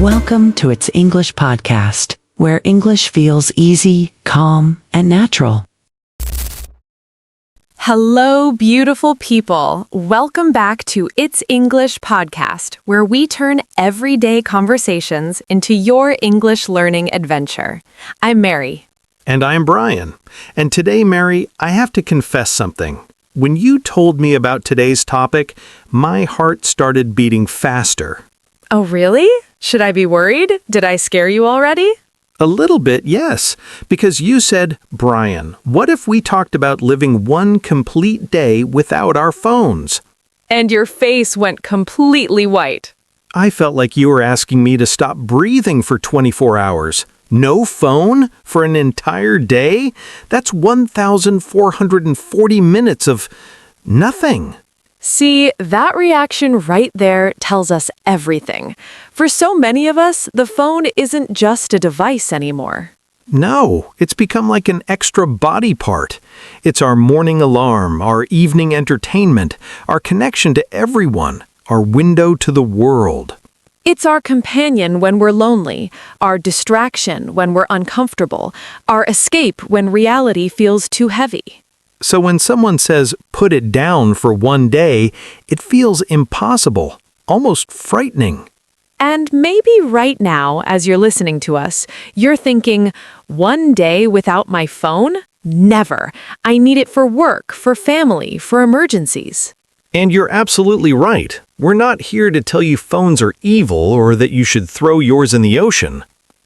Welcome to It's English Podcast, where English feels easy, calm, and natural. Hello, beautiful people. Welcome back to It's English Podcast, where we turn everyday conversations into your English learning adventure. I'm Mary. And I'm Brian. And today, Mary, I have to confess something. When you told me about today's topic, my heart started beating faster. Oh, really? Should I be worried? Did I scare you already? A little bit, yes, because you said, Brian, what if we talked about living one complete day without our phones? And your face went completely white. I felt like you were asking me to stop breathing for 24 hours. No phone for an entire day? That's 1,440 minutes of nothing. See, that reaction right there tells us everything. For so many of us, the phone isn't just a device anymore. No, it's become like an extra body part. It's our morning alarm, our evening entertainment, our connection to everyone, our window to the world. It's our companion when we're lonely, our distraction when we're uncomfortable, our escape when reality feels too heavy. So when someone says, put it down for one day, it feels impossible, almost frightening. And maybe right now, as you're listening to us, you're thinking, one day without my phone? Never. I need it for work, for family, for emergencies. And you're absolutely right. We're not here to tell you phones are evil or that you should throw yours in the ocean.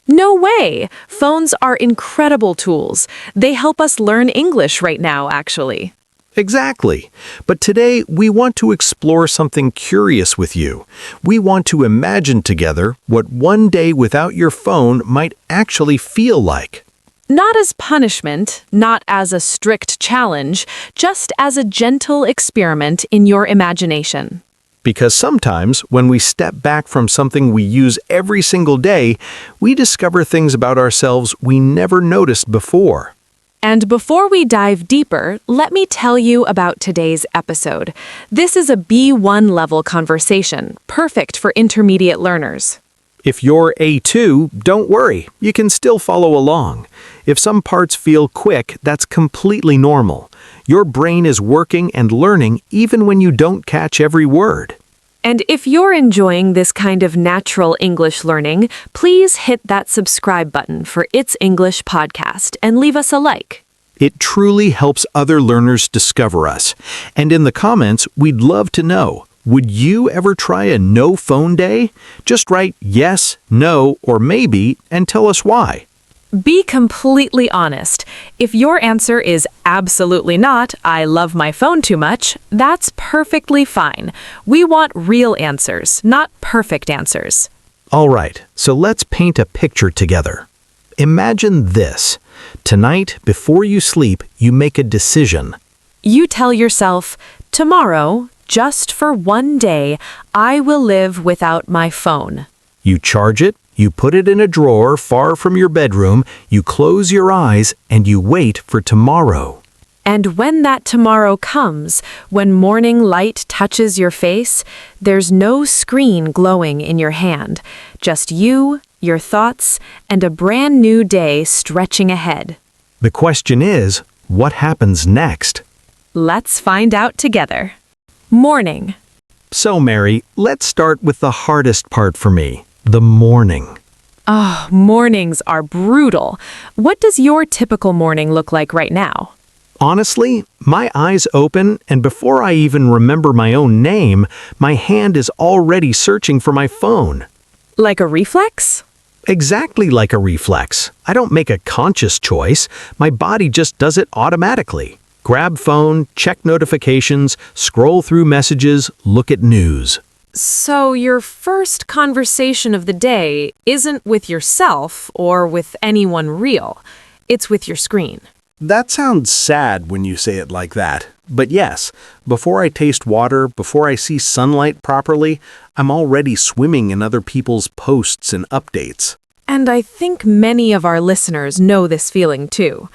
No way! Phones are incredible tools. They help us learn English right now, actually. Exactly. But today, we want to explore something curious with you. We want to imagine together what one day without your phone might actually feel like. Not as punishment, not as a strict challenge, just as a gentle experiment in your imagination. Because sometimes, when we step back from something we use every single day, we discover things about ourselves we never noticed before. And before we dive deeper, let me tell you about today's episode. This is a B1 level conversation, perfect for intermediate learners. If you're A2, don't worry, you can still follow along. If some parts feel quick, that's completely normal. Your brain is working and learning even when you don't catch every word. And if you're enjoying this kind of natural English learning, please hit that subscribe button for It's English Podcast and leave us a like. It truly helps other learners discover us. And in the comments, we'd love to know, would you ever try a no phone day? Just write yes, no, or maybe and tell us why. Be completely honest. If your answer is absolutely not, I love my phone too much, that's perfectly fine. We want real answers, not perfect answers. All right, so let's paint a picture together. Imagine this. Tonight, before you sleep, you make a decision. You tell yourself, tomorrow, just for one day, I will live without my phone. You charge it, you put it in a drawer far from your bedroom, you close your eyes, and you wait for tomorrow. And when that tomorrow comes, when morning light touches your face, there's no screen glowing in your hand, just you, your thoughts, and a brand new day stretching ahead. The question is, what happens next? Let's find out together. Morning. So, Mary, let's start with the hardest part for me, the morning. Oh, mornings are brutal. What does your typical morning look like right now? Honestly, my eyes open, and before I even remember my own name, my hand is already searching for my phone. Like a reflex? Exactly like a reflex. I don't make a conscious choice. My body just does it automatically. Grab phone, check notifications, scroll through messages, look at news. So your first conversation of the day isn't with yourself or with anyone real. It's with your screen. That sounds sad when you say it like that. But yes, before I taste water, before I see sunlight properly, I'm already swimming in other people's posts and updates. And I think many of our listeners know this feeling too.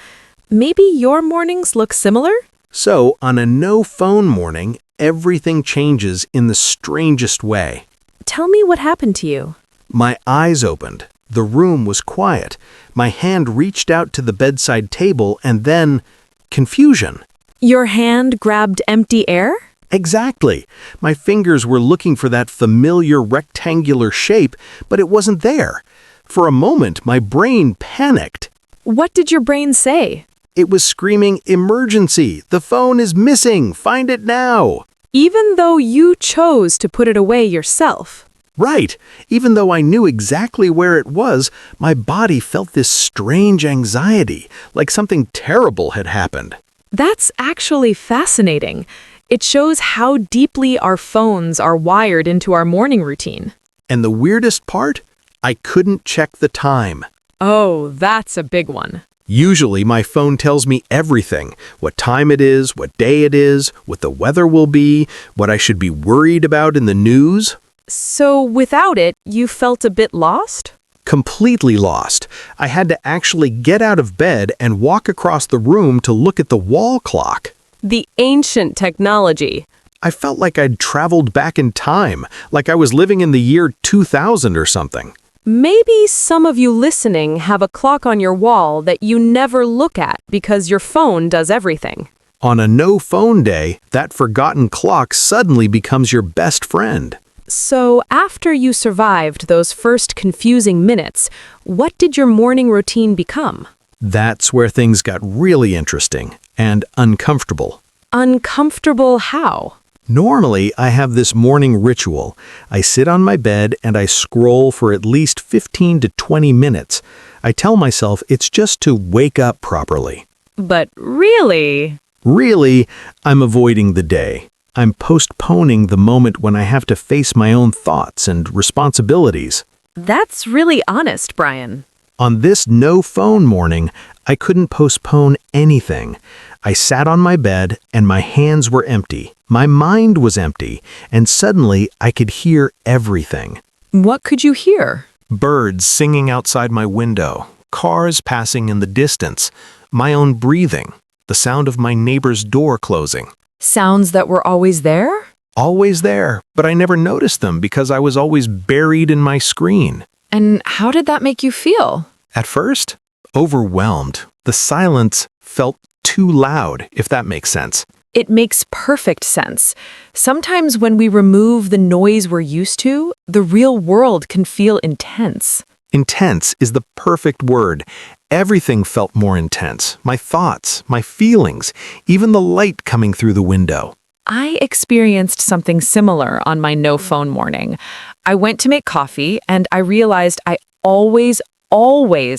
Maybe your mornings look similar? So, on a no-phone morning, everything changes in the strangest way. Tell me what happened to you. My eyes opened. The room was quiet. My hand reached out to the bedside table and then confusion. Your hand grabbed empty air? Exactly. My fingers were looking for that familiar rectangular shape, but it wasn't there. For a moment, my brain panicked. What did your brain say? It was screaming, "Emergency! The phone is missing! Find it now!" Even though you chose to put it away yourself. Right. Even though I knew exactly where it was, my body felt this strange anxiety, like something terrible had happened. That's actually fascinating. It shows how deeply our phones are wired into our morning routine. And the weirdest part? I couldn't check the time. Oh, that's a big one. Usually my phone tells me everything. What time it is, what day it is, what the weather will be, what I should be worried about in the news. So without it, you felt a bit lost? Completely lost. I had to actually get out of bed and walk across the room to look at the wall clock. The ancient technology. I felt like I'd traveled back in time, like I was living in the year 2000 or something. Maybe some of you listening have a clock on your wall that you never look at because your phone does everything. On a no-phone day, that forgotten clock suddenly becomes your best friend. So after you survived those first confusing minutes, what did your morning routine become? That's where things got really interesting and uncomfortable. Uncomfortable how? Normally, I have this morning ritual. I sit on my bed and I scroll for at least 15 to 20 minutes. I tell myself it's just to wake up properly. But really? Really, I'm avoiding the day. I'm postponing the moment when I have to face my own thoughts and responsibilities. That's really honest, Brian. On this no-phone morning, I couldn't postpone anything. I sat on my bed and my hands were empty. My mind was empty, and suddenly I could hear everything. What could you hear? Birds singing outside my window, cars passing in the distance, my own breathing, the sound of my neighbor's door closing. Sounds that were always there? Always there, but I never noticed them because I was always buried in my screen. And how did that make you feel? At first, overwhelmed. The silence felt too loud, if that makes sense. It makes perfect sense. Sometimes when we remove the noise we're used to, the real world can feel intense. Intense is the perfect word. Everything felt more intense. My thoughts, my feelings, even the light coming through the window. I experienced something similar on my no-phone morning. I went to make coffee and I realized I always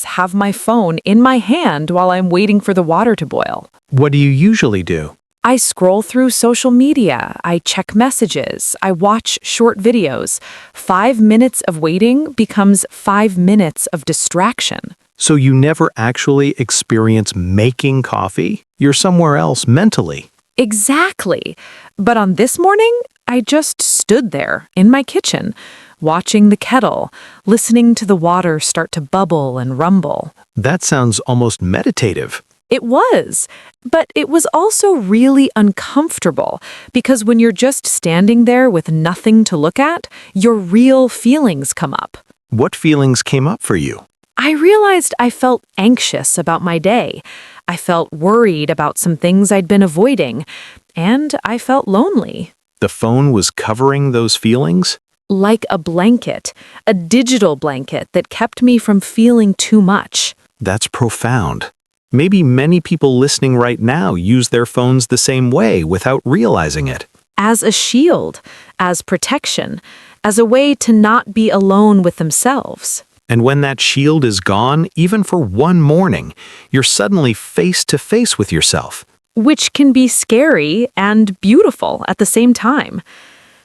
have my phone in my hand while I'm waiting for the water to boil. What do you usually do? I scroll through social media, I check messages, I watch short videos. 5 minutes of waiting becomes 5 minutes of distraction. So you never actually experience making coffee? You're somewhere else mentally. Exactly. But on this morning, I just stood there in my kitchen, watching the kettle, listening to the water start to bubble and rumble. That sounds almost meditative. It was, but it was also really uncomfortable because when you're just standing there with nothing to look at, your real feelings come up. What feelings came up for you? I realized I felt anxious about my day. I felt worried about some things I'd been avoiding, and I felt lonely. The phone was covering those feelings? Like a blanket, a digital blanket that kept me from feeling too much. That's profound. Maybe many people listening right now use their phones the same way without realizing it. As a shield, as protection, as a way to not be alone with themselves. And when that shield is gone, even for one morning, you're suddenly face to face with yourself. Which can be scary and beautiful at the same time.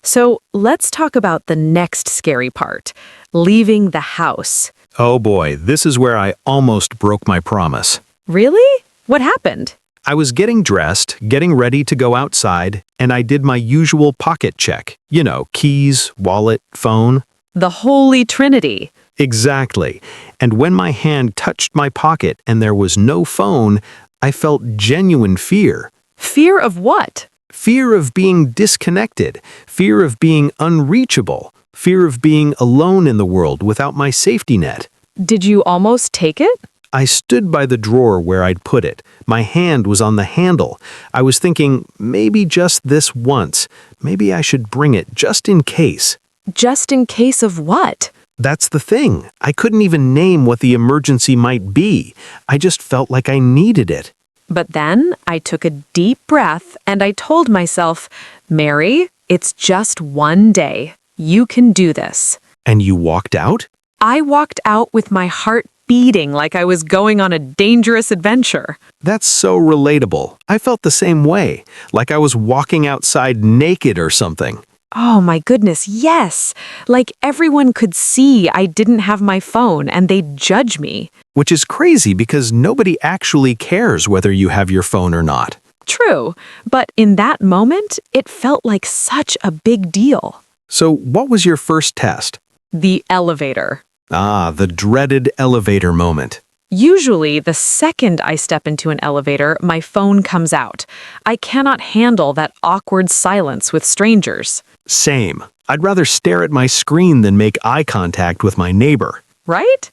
So let's talk about the next scary part, leaving the house. Oh boy, this is where I almost broke my promise. Really? What happened? I was getting dressed, getting ready to go outside, and I did my usual pocket check. You know, keys, wallet, phone. The Holy Trinity. Exactly. And when my hand touched my pocket and there was no phone, I felt genuine fear. Fear of what? Fear of being disconnected, fear of being unreachable. Fear of being alone in the world without my safety net. Did you almost take it? I stood by the drawer where I'd put it. My hand was on the handle. I was thinking, maybe just this once. Maybe I should bring it just in case. Just in case of what? That's the thing. I couldn't even name what the emergency might be. I just felt like I needed it. But then I took a deep breath and I told myself, Mary, it's just one day. You can do this. And you walked out? I walked out with my heart beating like I was going on a dangerous adventure. That's so relatable. I felt the same way, like I was walking outside naked or something. Oh my goodness, yes. Like everyone could see I didn't have my phone and they'd judge me. Which is crazy because nobody actually cares whether you have your phone or not. True, but in that moment, it felt like such a big deal. So what was your first test? The elevator. Ah, the dreaded elevator moment. Usually, the second I step into an elevator, my phone comes out. I cannot handle that awkward silence with strangers. Same. I'd rather stare at my screen than make eye contact with my neighbor. Right?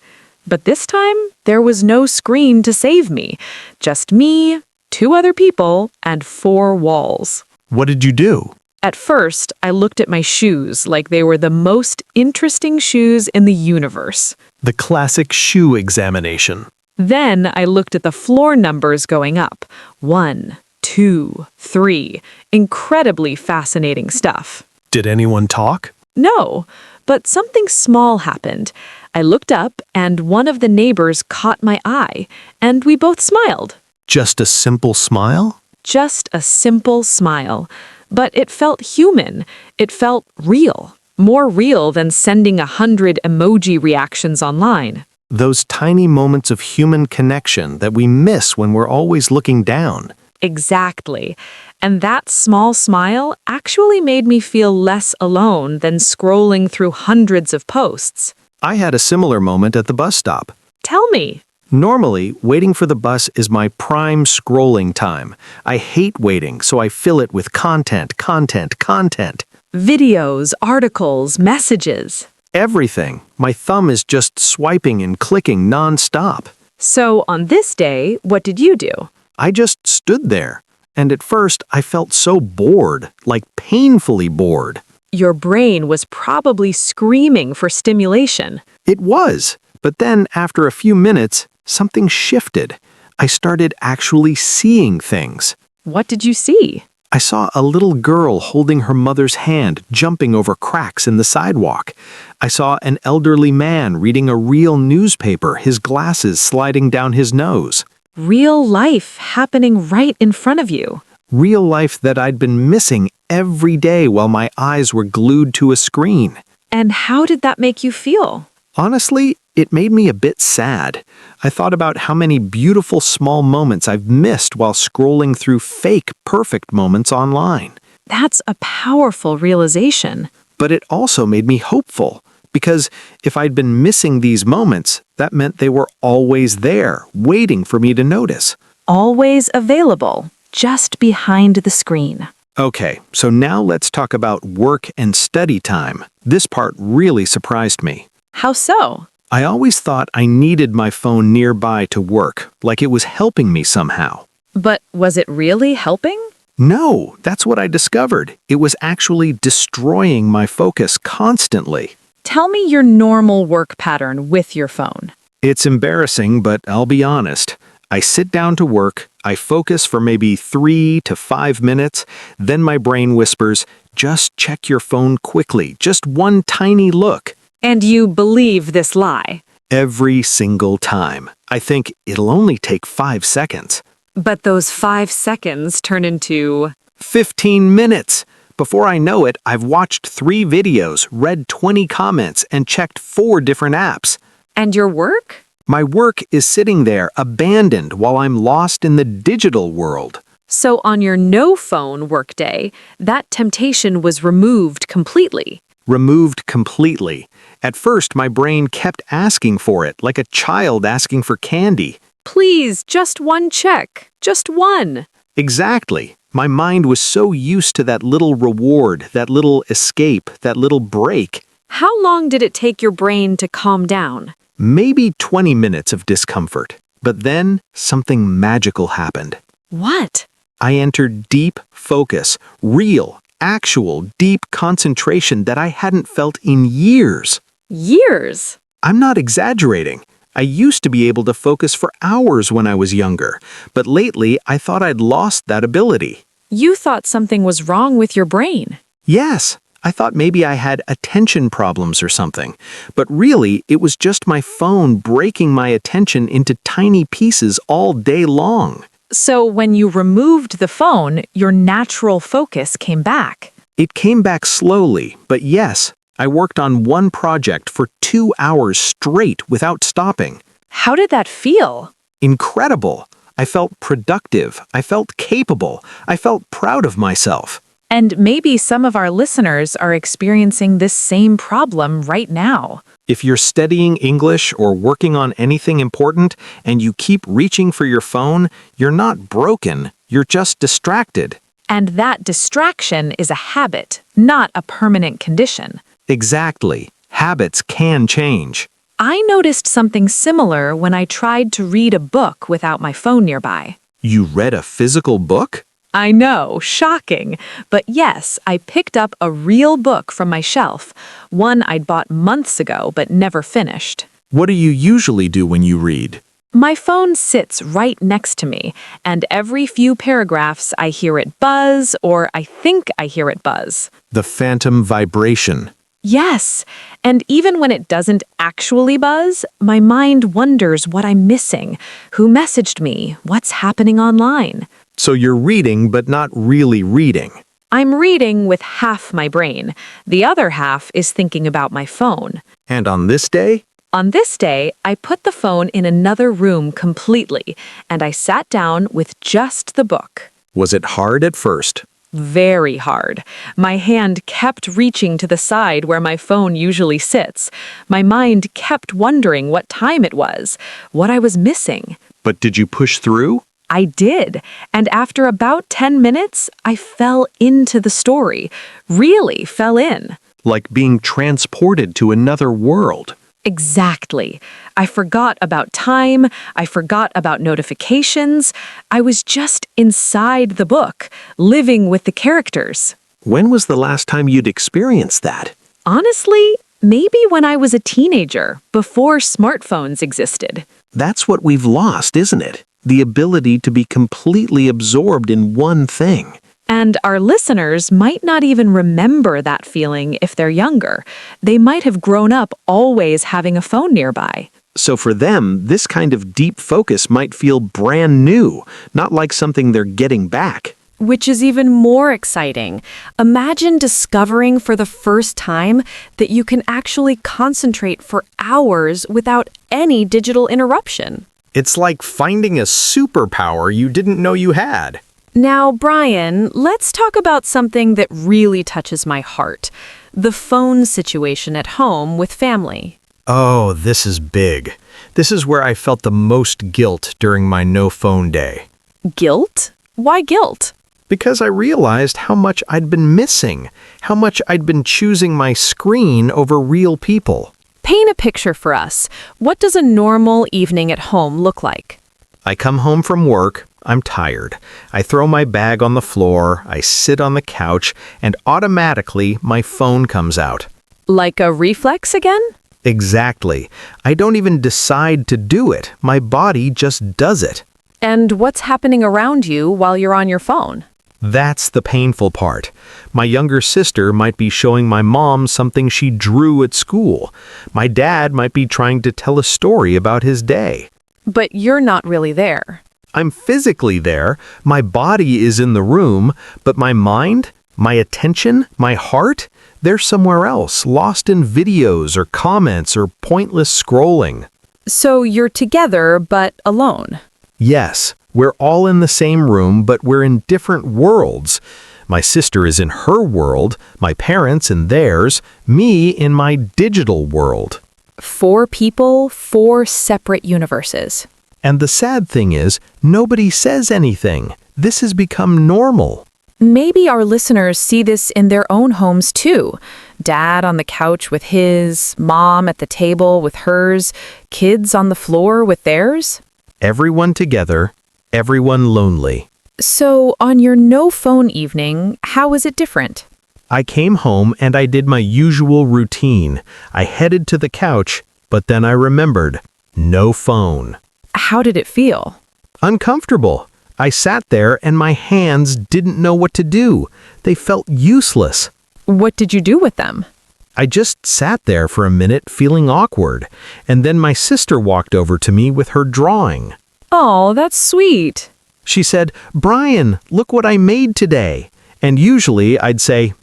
But this time, there was no screen to save me. Just me, 2 other people, and 4 walls. What did you do? At first, I looked at my shoes like they were the most interesting shoes in the universe. The classic shoe examination. Then I looked at the floor numbers going up. 1, 2, 3. Incredibly fascinating stuff. Did anyone talk? No, but something small happened. I looked up and one of the neighbors caught my eye, and we both smiled. Just a simple smile? Just a simple smile. But it felt human. It felt real. More real than sending 100 emoji reactions online. Those tiny moments of human connection that we miss when we're always looking down. Exactly. And that small smile actually made me feel less alone than scrolling through hundreds of posts. I had a similar moment at the bus stop. Tell me. Normally, waiting for the bus is my prime scrolling time. I hate waiting, so I fill it with content. Videos, articles, messages. Everything. My thumb is just swiping and clicking nonstop. So on this day, what did you do? I just stood there. And at first, I felt so bored, like painfully bored. Your brain was probably screaming for stimulation. It was. But then, after a few minutes, something shifted. I started actually seeing things. What did you see? I saw a little girl holding her mother's hand, jumping over cracks in the sidewalk. I saw an elderly man reading a real newspaper, his glasses sliding down his nose. Real life happening right in front of you. Real life that I'd been missing every day while my eyes were glued to a screen. And how did that make you feel? Honestly, it made me a bit sad. I thought about how many beautiful small moments I've missed while scrolling through fake perfect moments online. That's a powerful realization. But it also made me hopeful, because if I'd been missing these moments, that meant they were always there, waiting for me to notice. Always available, just behind the screen. Okay, so now let's talk about work and study time. This part really surprised me. How so? I always thought I needed my phone nearby to work, like it was helping me somehow. But was it really helping? No, that's what I discovered. It was actually destroying my focus constantly. Tell me your normal work pattern with your phone. It's embarrassing, but I'll be honest. I sit down to work, I focus for maybe 3 to 5 minutes, then my brain whispers, just check your phone quickly, just one tiny look. And you believe this lie. Every single time. I think it'll only take 5 seconds. But those 5 seconds turn into 15 minutes! Before I know it, I've watched 3 videos, read 20 comments, and checked 4 different apps. And your work? My work is sitting there, abandoned, while I'm lost in the digital world. So on your no-phone workday, that temptation was removed completely. Removed completely. At first, my brain kept asking for it, like a child asking for candy. Please, just one check. Just one. Exactly. My mind was so used to that little reward, that little escape, that little break. How long did it take your brain to calm down? Maybe 20 minutes of discomfort. But then something magical happened. What? I entered deep focus, real, actual deep concentration that I hadn't felt in years. Years? I'm not exaggerating. I used to be able to focus for hours when I was younger, but lately I thought I'd lost that ability. You thought something was wrong with your brain. Yes, I thought maybe I had attention problems or something, but really it was just my phone breaking my attention into tiny pieces all day long. So when you removed the phone, your natural focus came back. It came back slowly, but yes, I worked on one project for 2 hours straight without stopping. How did that feel? Incredible. I felt productive. I felt capable. I felt proud of myself. And maybe some of our listeners are experiencing this same problem right now. If you're studying English or working on anything important and you keep reaching for your phone, you're not broken, you're just distracted. And that distraction is a habit, not a permanent condition. Exactly. Habits can change. I noticed something similar when I tried to read a book without my phone nearby. You read a physical book? I know, shocking. But yes, I picked up a real book from my shelf, one I'd bought months ago but never finished. What do you usually do when you read? My phone sits right next to me, and every few paragraphs I hear it buzz, or I think I hear it buzz. The phantom vibration. Yes, and even when it doesn't actually buzz, my mind wonders what I'm missing, who messaged me, what's happening online. So you're reading but not really reading. I'm reading with half my brain. The other half is thinking about my phone. And on this day? On this day, I put the phone in another room completely, and I sat down with just the book. Was it hard at first? Very hard. My hand kept reaching to the side where my phone usually sits. My mind kept wondering what time it was, what I was missing. But did you push through? I did, and after about 10 minutes, I fell into the story. Really fell in. Like being transported to another world. Exactly. I forgot about time. I forgot about notifications. I was just inside the book, living with the characters. When was the last time you'd experienced that? Honestly, maybe when I was a teenager, before smartphones existed. That's what we've lost, isn't it? The ability to be completely absorbed in one thing. And our listeners might not even remember that feeling if they're younger. They might have grown up always having a phone nearby. So for them, this kind of deep focus might feel brand new, not like something they're getting back. Which is even more exciting. Imagine discovering for the first time that you can actually concentrate for hours without any digital interruption. It's like finding a superpower you didn't know you had. Now, Brian, let's talk about something that really touches my heart. The phone situation at home with family. Oh, this is big. This is where I felt the most guilt during my no phone day. Guilt? Why guilt? Because I realized how much I'd been missing, how much I'd been choosing my screen over real people. Paint a picture for us. What does a normal evening at home look like? I come home from work, I'm tired. I throw my bag on the floor, I sit on the couch, and automatically my phone comes out. Like a reflex again? Exactly. I don't even decide to do it. My body just does it. And what's happening around you while you're on your phone? That's the painful part. My younger sister might be showing my mom something she drew at school. My dad might be trying to tell a story about his day. But you're not really there. I'm physically there, my body is in the room, but my mind, my attention, my heart, they're somewhere else, lost in videos or comments or pointless scrolling. So you're together but alone. Yes, we're all in the same room, but we're in different worlds. My sister is in her world, my parents in theirs, me in my digital world. 4 people, 4 separate universes. And the sad thing is, nobody says anything. This has become normal. Maybe our listeners see this in their own homes too. Dad on the couch with his, mom at the table with hers, kids on the floor with theirs. Everyone together, everyone lonely. So, on your no phone evening, how was it different? I came home and I did my usual routine. I headed to the couch, but then I remembered, no phone. How did it feel? Uncomfortable. I sat there and my hands didn't know what to do. They felt useless. What did you do with them? I just sat there for a minute feeling awkward, and then my sister walked over to me with her drawing. Oh, that's sweet. She said, "Brian, look what I made today." And usually I'd say,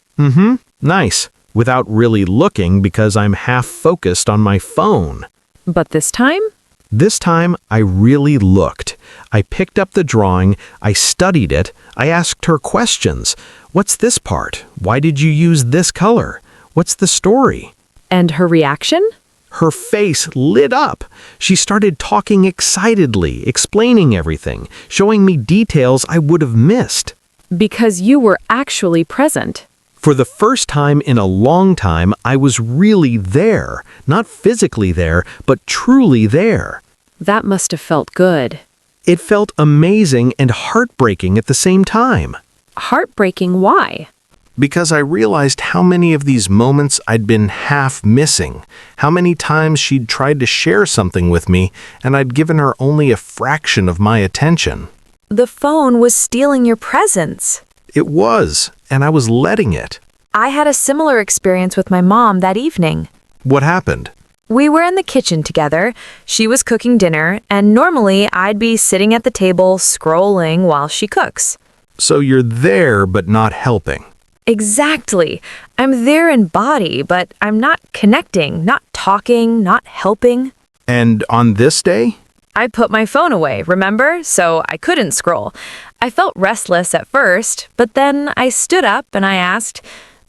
nice, without really looking because I'm half focused on my phone. But this time? This time, I really looked. I picked up the drawing, I studied it, I asked her questions. What's this part? Why did you use this color? What's the story? And her reaction? Her face lit up. She started talking excitedly, explaining everything, showing me details I would have missed. Because you were actually present. For the first time in a long time, I was really there. Not physically there, but truly there. That must have felt good. It felt amazing and heartbreaking at the same time. Heartbreaking, why? Because I realized how many of these moments I'd been half missing, how many times she'd tried to share something with me and I'd given her only a fraction of my attention. The phone was stealing your presence. It was, and I was letting it. I had a similar experience with my mom that evening. What happened? We were in the kitchen together. She was cooking dinner, and normally I'd be sitting at the table scrolling while she cooks. So you're there but not helping. Exactly. I'm there in body, but I'm not connecting, not talking, not helping. And on this day? I put my phone away, remember? So I couldn't scroll. I felt restless at first, but then I stood up and I asked,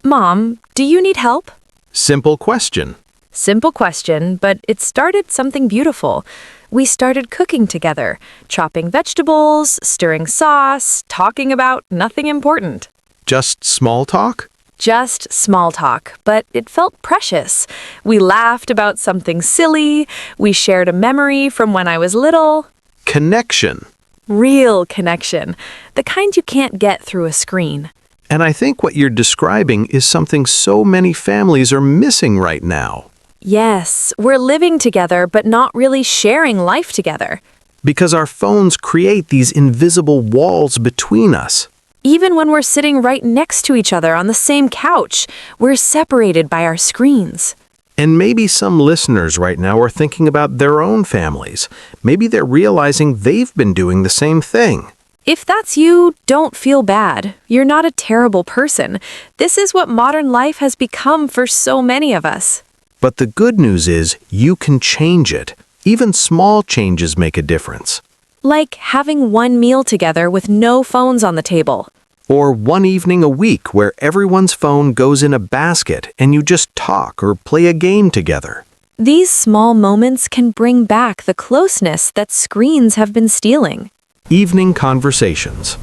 "Mom, do you need help?" Simple question. Simple question, but it started something beautiful. We started cooking together, chopping vegetables, stirring sauce, talking about nothing important. Just small talk? Just small talk, but it felt precious. We laughed about something silly. We shared a memory from when I was little. Connection. Real connection, the kind you can't get through a screen. And I think what you're describing is something so many families are missing right now. Yes, we're living together, but not really sharing life together. Because our phones create these invisible walls between us. Even when we're sitting right next to each other on the same couch, we're separated by our screens. And maybe some listeners right now are thinking about their own families. Maybe they're realizing they've been doing the same thing. If that's you, don't feel bad. You're not a terrible person. This is what modern life has become for so many of us. But the good news is you can change it. Even small changes make a difference. Like having one meal together with no phones on the table. Or one evening a week where everyone's phone goes in a basket and you just talk or play a game together. These small moments can bring back the closeness that screens have been stealing. Evening conversations.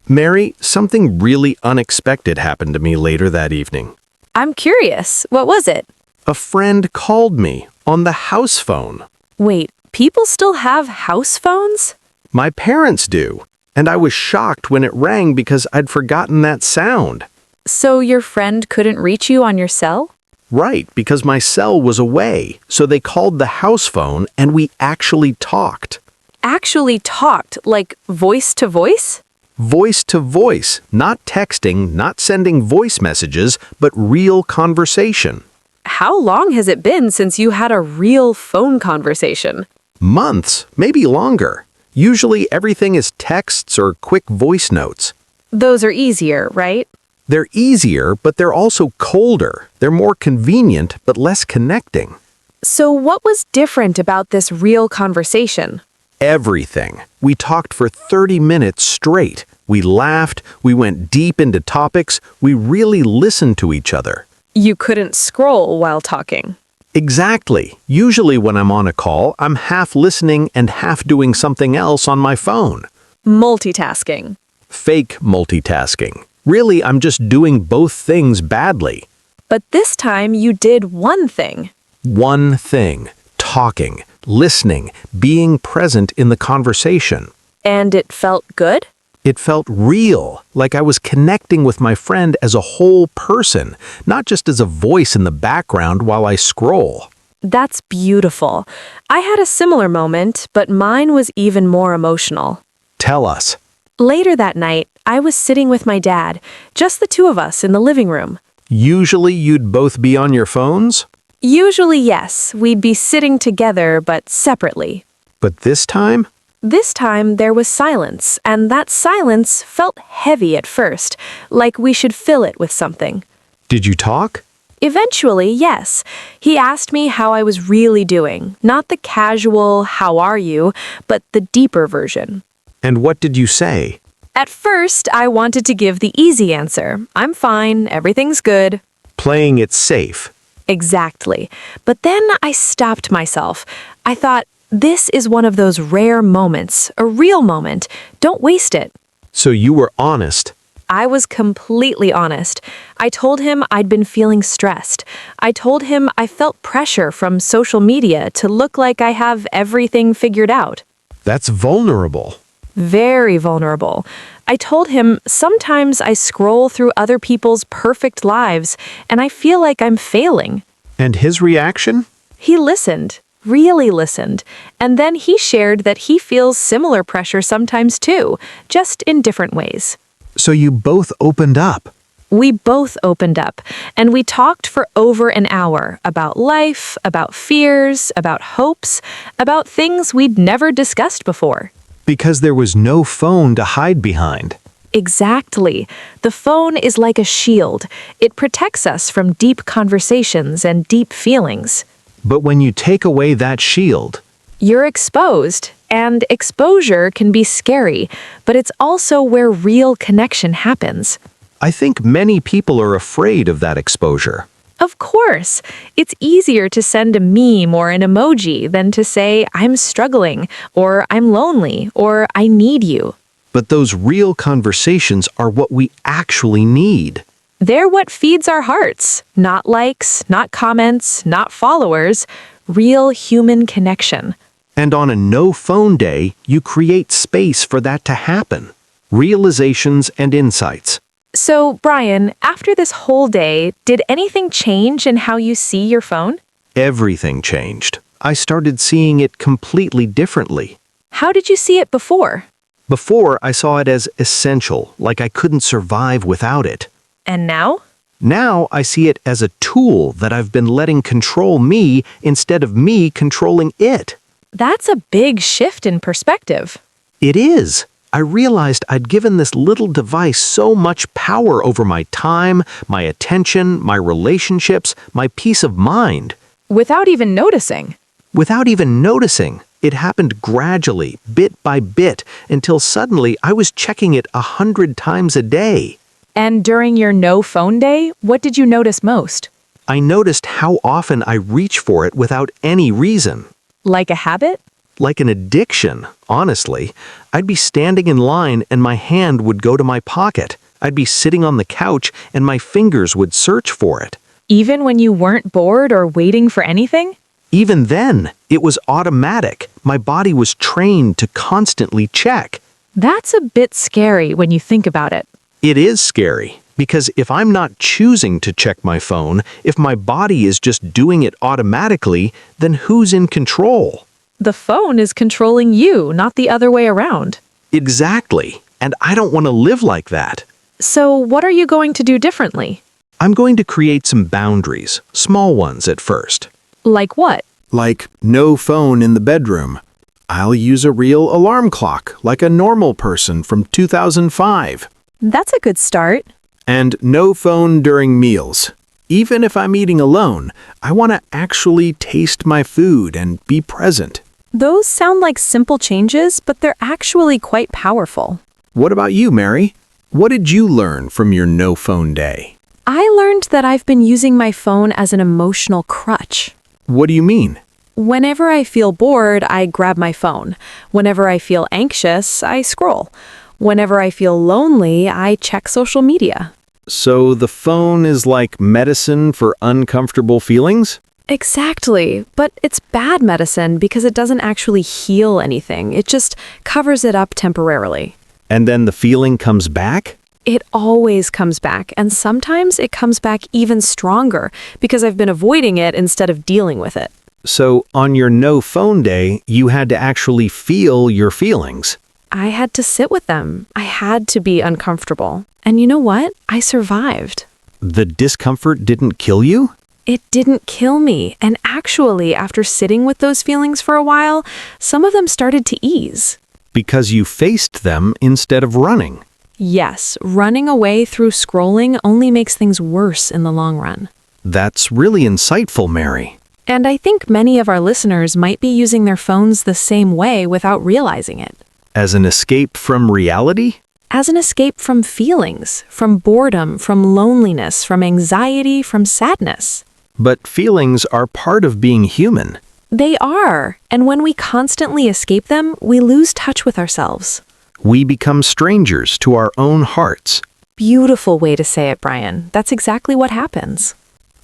Mary, something really unexpected happened to me later that evening. I'm curious, what was it? A friend called me on the house phone. Wait, people still have house phones? My parents do, and I was shocked when it rang because I'd forgotten that sound. So your friend couldn't reach you on your cell? Right, because my cell was away, so they called the house phone and we actually talked. Actually talked, like voice to voice? Voice to voice, not texting, not sending voice messages, but real conversation. How long has it been since you had a real phone conversation? Months, maybe longer. Usually everything is texts or quick voice notes. Those are easier, right? They're easier, but they're also colder. They're more convenient, but less connecting. So what was different about this real conversation? Everything. We talked for 30 minutes straight. We laughed, we went deep into topics, we really listened to each other. You couldn't scroll while talking. Exactly. Usually when I'm on a call, I'm half listening and half doing something else on my phone. Multitasking. Fake multitasking. Really, I'm just doing both things badly. But this time you did one thing. One thing. Talking, listening, being present in the conversation. And it felt good? It felt real, like I was connecting with my friend as a whole person, not just as a voice in the background while I scroll. That's beautiful. I had a similar moment, but mine was even more emotional. Tell us. Later that night, I was sitting with my dad, just the two of us in the living room. Usually you'd both be on your phones? Usually, yes, we'd be sitting together, but separately. But this time? This time, there was silence, and that silence felt heavy at first, like we should fill it with something. Did you talk? Eventually, yes. He asked me how I was really doing, not the casual, how are you, but the deeper version. And what did you say? At first, I wanted to give the easy answer. I'm fine, everything's good. Playing it safe. Exactly. But then I stopped myself. I thought, this is one of those rare moments, a real moment. Don't waste it. So you were honest. I was completely honest. I told him I'd been feeling stressed. I told him I felt pressure from social media to look like I have everything figured out. That's vulnerable. Very vulnerable. I told him sometimes I scroll through other people's perfect lives and I feel like I'm failing. And his reaction? He listened, really listened, and then he shared that he feels similar pressure sometimes too, just in different ways. So you both opened up. We both opened up, and we talked for over an hour about life, about fears, about hopes, about things we'd never discussed before. Because there was no phone to hide behind. Exactly. The phone is like a shield. It protects us from deep conversations and deep feelings. But when you take away that shield, You're exposed, and exposure can be scary, but it's also where real connection happens. I think many people are afraid of that exposure. Of course, it's easier to send a meme or an emoji than to say, I'm struggling, or I'm lonely, or I need you. But those real conversations are what we actually need. They're what feeds our hearts. Not likes, not comments, not followers. Real human connection. And on a no-phone day, you create space for that to happen. Realizations and insights. So, Brian, after this whole day, did anything change in how you see your phone? Everything changed. I started seeing it completely differently. How did you see it before? Before, I saw it as essential, like I couldn't survive without it. And now? Now, I see it as a tool that I've been letting control me instead of me controlling it. That's a big shift in perspective. It is. I realized I'd given this little device so much power over my time, my attention, my relationships, my peace of mind. Without even noticing. Without even noticing, it happened gradually, bit by bit, until suddenly I was checking it 100 times a day. And during your no phone day, what did you notice most? I noticed how often I reach for it without any reason. Like a habit? Like an addiction, honestly. I'd be standing in line and my hand would go to my pocket. I'd be sitting on the couch and my fingers would search for it. Even when you weren't bored or waiting for anything? Even then, it was automatic. My body was trained to constantly check. That's a bit scary when you think about it. It is scary, because if I'm not choosing to check my phone, if my body is just doing it automatically, then who's in control? The phone is controlling you, not the other way around. Exactly. And I don't want to live like that. So, what are you going to do differently? I'm going to create some boundaries, small ones at first. Like what? Like no phone in the bedroom. I'll use a real alarm clock, like a normal person from 2005. That's a good start. And no phone during meals. Even if I'm eating alone, I want to actually taste my food and be present. Those sound like simple changes, but they're actually quite powerful. What about you, Mary? What did you learn from your no phone day? I learned that I've been using my phone as an emotional crutch. What do you mean? Whenever I feel bored, I grab my phone. Whenever I feel anxious, I scroll. Whenever I feel lonely, I check social media. So the phone is like medicine for uncomfortable feelings? Exactly, but it's bad medicine because it doesn't actually heal anything. It just covers it up temporarily. And then the feeling comes back? It always comes back, and sometimes it comes back even stronger because I've been avoiding it instead of dealing with it. So on your no phone day, you had to actually feel your feelings. I had to sit with them. I had to be uncomfortable. And you know what? I survived. The discomfort didn't kill you? It didn't kill me, and actually, after sitting with those feelings for a while, some of them started to ease. Because you faced them instead of running. Yes, running away through scrolling only makes things worse in the long run. That's really insightful, Mary. And I think many of our listeners might be using their phones the same way without realizing it. As an escape from reality? As an escape from feelings, from boredom, from loneliness, from anxiety, from sadness. But feelings are part of being human. They are, and when we constantly escape them, we lose touch with ourselves. We become strangers to our own hearts. Beautiful way to say it, Brian. That's exactly what happens.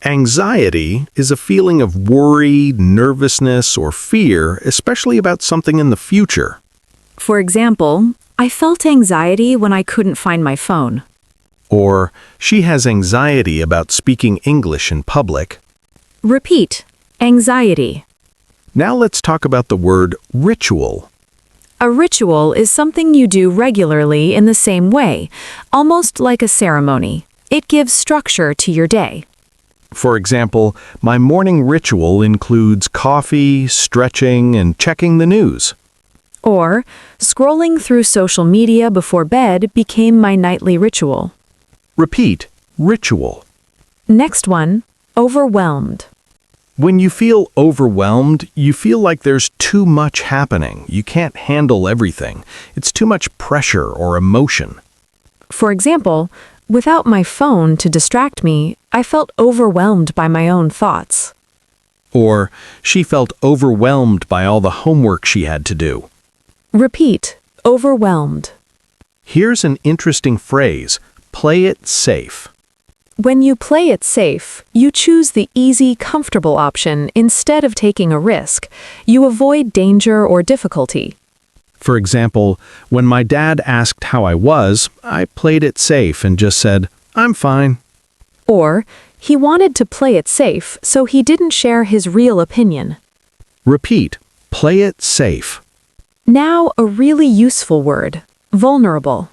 Anxiety is a feeling of worry, nervousness, or fear, especially about something in the future. For example, I felt anxiety when I couldn't find my phone. Or, she has anxiety about speaking English in public. Repeat. Anxiety. Now let's talk about the word ritual. A ritual is something you do regularly in the same way, almost like a ceremony. It gives structure to your day. For example, my morning ritual includes coffee, stretching, and checking the news. Or, scrolling through social media before bed became my nightly ritual. Repeat, ritual. Next one, overwhelmed. When you feel overwhelmed, you feel like there's too much happening. You can't handle everything. It's too much pressure or emotion. For example, without my phone to distract me, I felt overwhelmed by my own thoughts. Or, she felt overwhelmed by all the homework she had to do. Repeat, overwhelmed. Here's an interesting phrase, play it safe. When you play it safe, you choose the easy, comfortable option instead of taking a risk. You avoid danger or difficulty. For example, when my dad asked how I was, I played it safe and just said, I'm fine. Or, he wanted to play it safe, so he didn't share his real opinion. Repeat, play it safe. Now, a really useful word, vulnerable.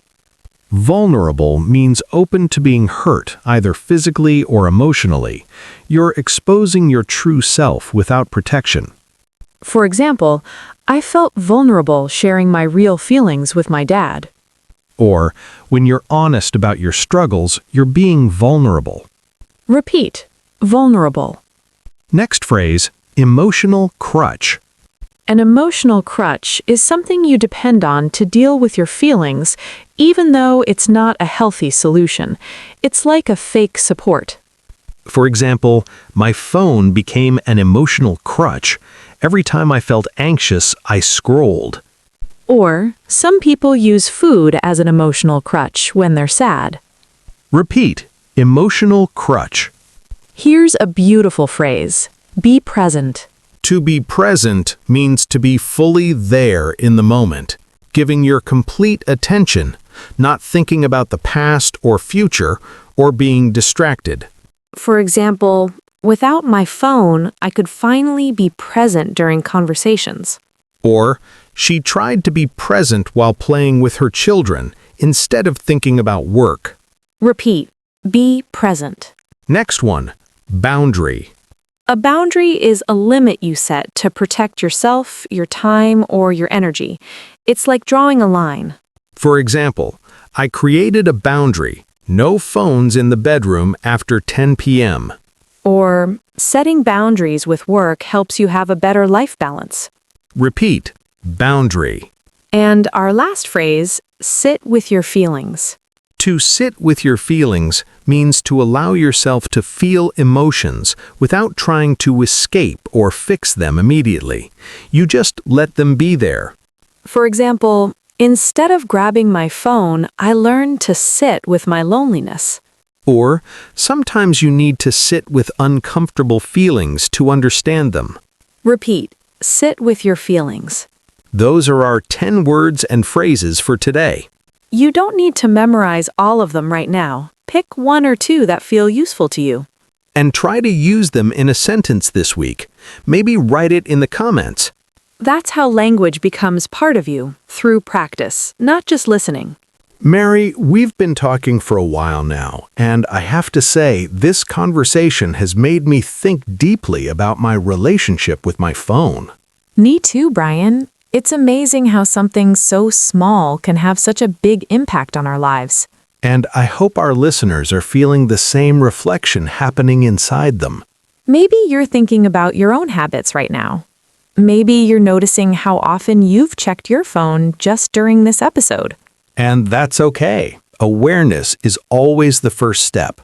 Vulnerable means open to being hurt, either physically or emotionally. You're exposing your true self without protection. For example, I felt vulnerable sharing my real feelings with my dad. Or, when you're honest about your struggles, you're being vulnerable. Repeat, vulnerable. Next phrase, emotional crutch. An emotional crutch is something you depend on to deal with your feelings, even though it's not a healthy solution. It's like a fake support. For example, my phone became an emotional crutch. Every time I felt anxious, I scrolled. Or, some people use food as an emotional crutch when they're sad. Repeat, emotional crutch. Here's a beautiful phrase. Be present. To be present means to be fully there in the moment, giving your complete attention, not thinking about the past or future, or being distracted. For example, without my phone, I could finally be present during conversations. Or, she tried to be present while playing with her children, instead of thinking about work. Repeat. Be present. Next one, boundary. A boundary is a limit you set to protect yourself, your time, or your energy. It's like drawing a line. For example, I created a boundary, no phones in the bedroom after 10 p.m. Or, setting boundaries with work helps you have a better life balance. Repeat, boundary. And our last phrase, sit with your feelings. To sit with your feelings means to allow yourself to feel emotions without trying to escape or fix them immediately. You just let them be there. For example, Instead of grabbing my phone, I learned to sit with my loneliness. Or, sometimes you need to sit with uncomfortable feelings to understand them. Repeat, sit with your feelings. Those are our 10 words and phrases for today. You don't need to memorize all of them right now. Pick one or two that feel useful to you. And try to use them in a sentence this week. Maybe write it in the comments. That's how language becomes part of you, through practice, not just listening. Mary, we've been talking for a while now, and I have to say, this conversation has made me think deeply about my relationship with my phone. Me too, Brian. It's amazing how something so small can have such a big impact on our lives. And I hope our listeners are feeling the same reflection happening inside them. Maybe you're thinking about your own habits right now. Maybe you're noticing how often you've checked your phone just during this episode. And that's okay. Awareness is always the first step.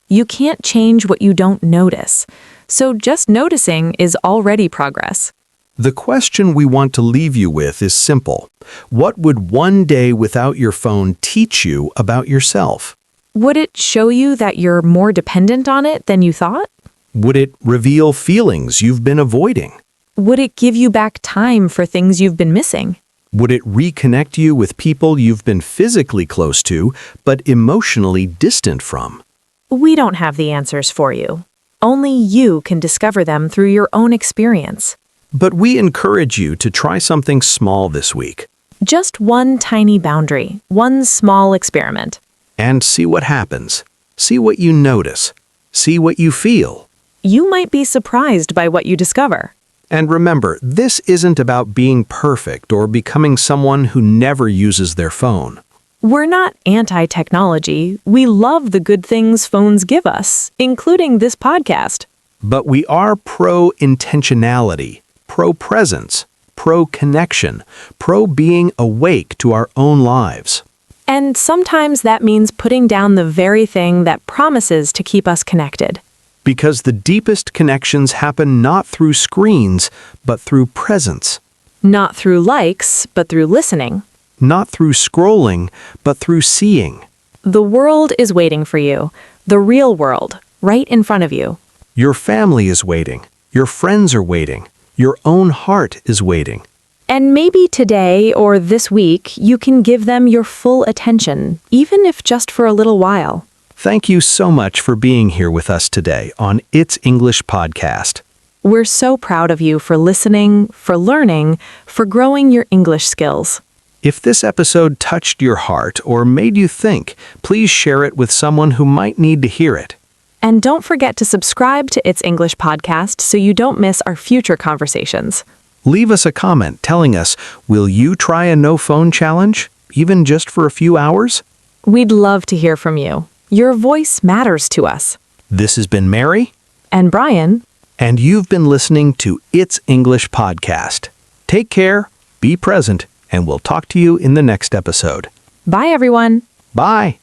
You can't change what you don't notice, so just noticing is already progress. The question we want to leave you with is simple. What would one day without your phone teach you about yourself? Would it show you that you're more dependent on it than you thought? Would it reveal feelings you've been avoiding? Would it give you back time for things you've been missing? Would it reconnect you with people you've been physically close to, but emotionally distant from? We don't have the answers for you. Only you can discover them through your own experience. But we encourage you to try something small this week. Just one tiny boundary, one small experiment. And see what happens. See what you notice. See what you feel. You might be surprised by what you discover. And remember, this isn't about being perfect or becoming someone who never uses their phone. We're not anti-technology. We love the good things phones give us, including this podcast. But we are pro-intentionality, pro-presence, pro-connection, pro-being awake to our own lives. And sometimes that means putting down the very thing that promises to keep us connected. Because the deepest connections happen not through screens, but through presence. Not through likes, but through listening. Not through scrolling, but through seeing. The world is waiting for you. The real world, right in front of you. Your family is waiting. Your friends are waiting. Your own heart is waiting. And maybe today or this week, you can give them your full attention, even if just for a little while. Thank you so much for being here with us today on It's English Podcast. We're so proud of you for listening, for learning, for growing your English skills. If this episode touched your heart or made you think, please share it with someone who might need to hear it. And don't forget to subscribe to It's English Podcast so you don't miss our future conversations. Leave us a comment telling us, will you try a no phone challenge, even just for a few hours? We'd love to hear from you. Your voice matters to us. This has been Mary. And Brian. And you've been listening to It's English Podcast. Take care, be present, and we'll talk to you in the next episode. Bye, everyone. Bye.